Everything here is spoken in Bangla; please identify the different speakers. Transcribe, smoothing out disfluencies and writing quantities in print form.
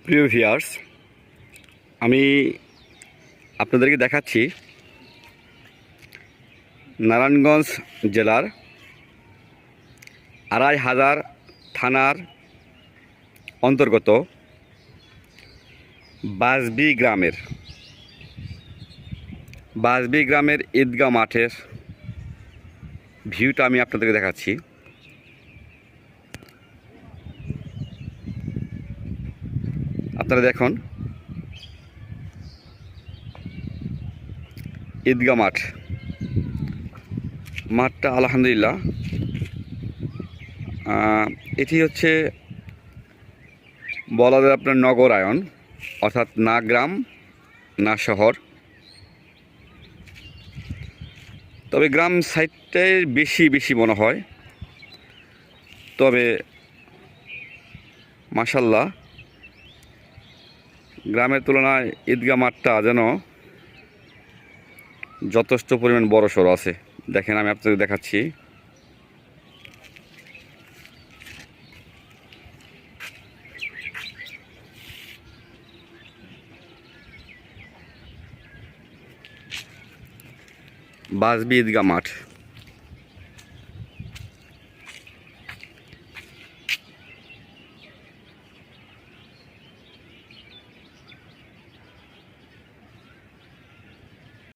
Speaker 1: প্রিয় ভিউয়ার্স, আমি আপনাদেরকে দেখাচ্ছি নারায়ণগঞ্জ জেলার ২৫০০ থানার অন্তর্গত বাসবি গ্রামের ঈদগাহ মাঠের ভিউটা আমি আপনাদেরকে দেখাচ্ছি। আপনারা দেখুন, ঈদগাহ মাঠটা আলহামদুলিল্লাহ। এটি হচ্ছে বলা যায় আপনার নগরায়ন, অর্থাৎ না গ্রাম না শহর, তবে গ্রাম সাইডটাই বেশি মনে হয়। তবে মাশাল্লাহ, গ্রামের তুলনায় ঈদগাহ মাঠটা যেন যথেষ্ট পরিমাণ বড় সড়ো আছে। দেখেন, আমি আপনাদের দেখাচ্ছি। বাসবি ঈদগাহ মাঠ।